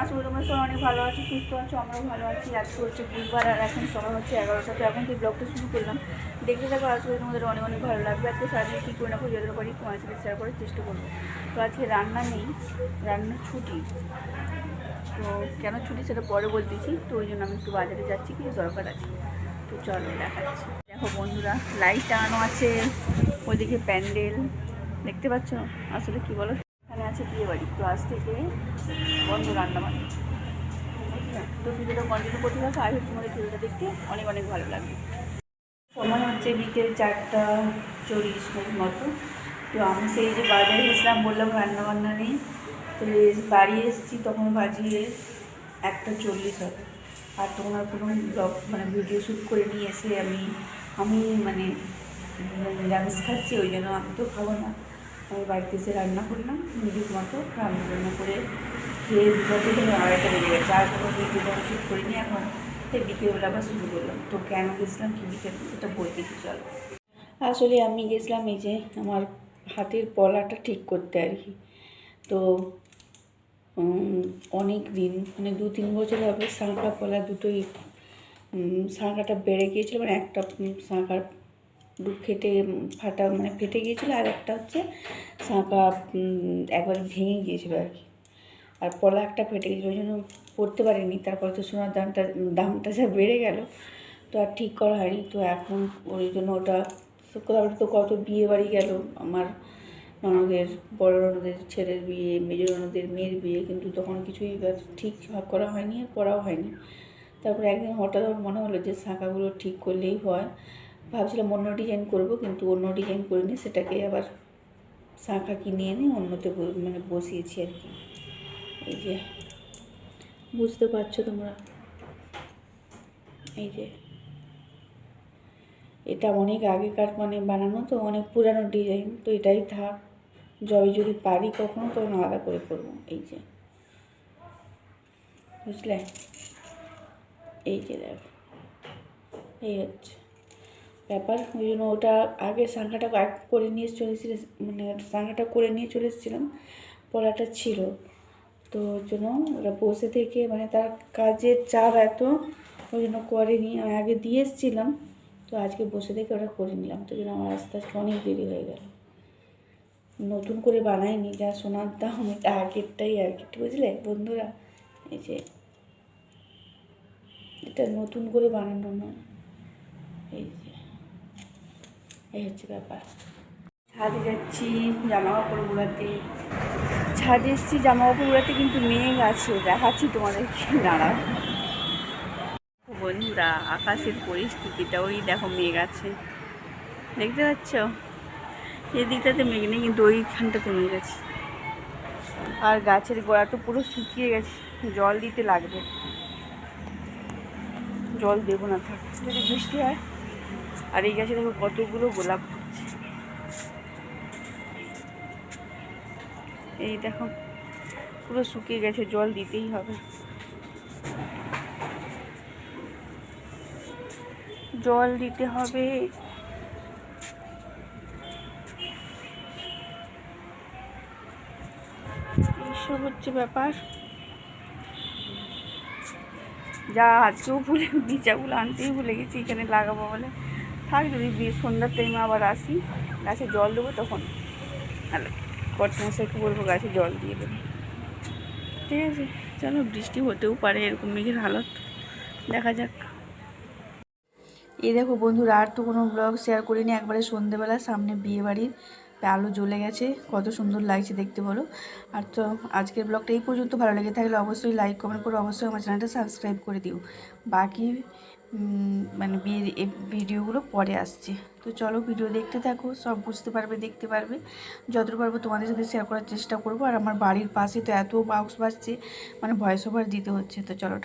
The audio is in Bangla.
আশা করি তোমরা সবাই অনেক ভালো আছো, সুস্থ আছো, আমরাও ভালো আছি। আজকে হচ্ছে বুধবার আর এখন সময় হচ্ছে 11টা। তো এখন থেকে ব্লগটা শুরু করলাম, দেখতে থাকো। আশা করি তোমাদের অনেক অনেক ভালো লাগবে। আজকে সারাদিন কী করে না করে যতটা পারি তোমার সাথে শেয়ার করার চেষ্টা করবো। তো আজকে রান্না নেই, রান্নার ছুটি। তো কেন ছুটি সেটা পরে বলতেছি। তো ওই জন্য আমি একটু বাজারে যাচ্ছি, কিছু দরকার আছে। তো চলো দেখাচ্ছি। দেখো বন্ধুরা, লাইট টাঙানো আছে, ওইদিকে প্যান্ডেল দেখতে পাচ্ছ। আসলে কি বলো, এখানে আছে বিয়ে বাড়ি। তো আজ থেকে বন্ধ রান্না বান্না। তো ভিডিওটা কন্টিনিউ করতে থাকো। আই হোপ তোমাদের ভিডিওটা দেখতে অনেক অনেক ভালো লাগবে। সময় হচ্ছে বিকেল 4:40 মতো। তো আমি সেই যে বাজারে গেছিলাম, বললাম রান্নাবান্না নেই। তো বাড়ি এসেছি তখন বাজিয়ে 1:40 হবে। আর তখন আর কোনো ব্লগ মানে ভিডিও শ্যুট করে নিয়ে এসে আমি মানে নিরামিষ খাচ্ছি, ওই জন্য আমি তো খাবো না। আমি বাড়িতে এসে রান্না করলাম নিজের মতো, রান্না করে খেয়ে দুটো থেকে 2:30 বেজে গেছে। আর কোনো ভিডিও শ্যুট করিনি। এখন এই বিকেলবেলা আবার শুরু করলাম। তো কেন গেছিলাম কী বিকেল সেটা বলতে কি চলো। আসলে আমি গেছিলাম এই যে আমার হাতের পলাটা ঠিক করতে আর কি। তো অনেক দিন মানে 2-3 বছর হবে শাঁখা পলা দুটোই শাঁখাটা বেড়ে গিয়েছিলো, মানে একটা শাঁখার ফাটা মানে ফেটে গিয়েছিলো, আর একটা হচ্ছে শাঁখা একবার ভেঙে গিয়েছিলো আর কি। আর পলা একটা ফেটে গিয়েছিলো, ওই জন্য পড়তে পারিনি। তারপর তো সোনার দামটা যা বেড়ে গেল, তো আর ঠিক করা হয়নি। তো এখন ওই জন্য ওটা তারপরে তো কত বিয়ে বাড়ি গেল, আমার ননদের, বড় ননদের ছেলের বিয়ে, মেজো ননদের মেয়ের বিয়ে, কিন্তু তখন কিছুই ঠিক করা হয়নি আর পড়াও হয়নি। তারপরে একদিন হঠাৎ আমার মনে হলো যে শাঁখাগুলো ঠিক করলেই হয়। ভাবছিলাম অন্য ডিজাইন করব, কিন্তু অন্য ডিজাইন করিনি, সেটাকে আবার শাঁখা কিনে এনে অন্যতে মানে বসিয়েছি আর কি। এই যে বুঝতে পারছো তোমরা, এই যে এটা অনেক আগেকার মানে বানানো, তো অনেক পুরানো ডিজাইন। তো এটাই থাক, যদি পারি কখনো তখন আলাদা করে করবো। এই যে বুঝলে, এই যে দেখো, এই হচ্ছে ব্যাপার। ওই জন্য ওটা আগে শাঁখাটা করে নিয়ে মানে শাঁখাটা করে নিয়ে চলে এসেছিলাম, পলাটা ছিল। তো ওই জন্য ওরা বসে থেকে মানে তার কাজের চাপ এত, ওই জন্য করেনি। আমি আগে দিয়ে এসেছিলাম, তো আজকে বসে থেকে ওটা করে নিলাম। তো জন্য আমার আস্তে আস্তে অনেক দেরি হয়ে গেল। নতুন করে বানাইনি, যা সোনার দাম এটা আগেরটাই আর কি, বুঝলে বন্ধুরা। এই যে এটা নতুন করে বানানো নয়। এই যে এই হচ্ছে ব্যাপার। ছাদে যাচ্ছি জামা কাপড় গুঁড়াতে, ছাদে এসেছি জামা কাপড় গুঁড়াতে, কিন্তু মেঘ আছে, দেখাচ্ছি তোমাদেরকে, দাঁড়াও বন্ধুরা। আকাশের পরিস্থিতিটা ওই দেখো, মেঘ আছে, দেখতে পাচ্ছ। এদিকটাতে মেঘ নেই, কিন্তু ওইখানটাতে মেঘ আছে। আর গাছের গোড়া তো পুরো শুকিয়ে গেছে, জল দিতে লাগবে। জল দেবো না থাক, যদি বৃষ্টি হয়। আর এই গাছে দেখো কতগুলো গোলাপ হচ্ছে, এই দেখো পুরো শুকিয়ে গেছে, জল দিতেই হবে, জল দিতে হবে। এইসব হচ্ছে ব্যাপার। যা আজকেও বীজাগুলো আনতেই ভুলে গেছি, এখানে লাগাবো বলে। থাক, যদি সন্ধ্যার টাইমে আবার আসি, গাছে জল দেবো তখন। হ্যালো, কর্তমশাইকে বলবো গাছে জল দিয়ে দেবো, ঠিক আছে। চলো, বৃষ্টি হতেও পারে, এরকম মেঘের হালত, দেখা যাক। এই দেখো বন্ধুরা, আর তো কোনো ব্লগ শেয়ার করিনি। একবারে সন্ধেবেলা সামনে বিয়ে বাড়ির আলো জ্বলে গেছে, কত সুন্দর লাগছে দেখতে বলো। আর তো আজকের ব্লগটা এই পর্যন্ত। ভালো লেগে থাকলে অবশ্যই লাইক কমেন্ট করে অবশ্যই আমার চ্যানেলটা সাবস্ক্রাইব করে দিও। বাকি মানে বিয়ের ভিডিওগুলো পরে আসছে। তো চলো, ভিডিও দেখতে থাকো, সব বুঝতে পারবে, দেখতে পারবে। যতটুকু পারবো তোমাদের সাথে শেয়ার করার চেষ্টা করবো। আর আমার বাড়ির পাশে তো এত বাক্স বাজছে, মানে ভয়েস ওভার দিতে হচ্ছে। তো চলো।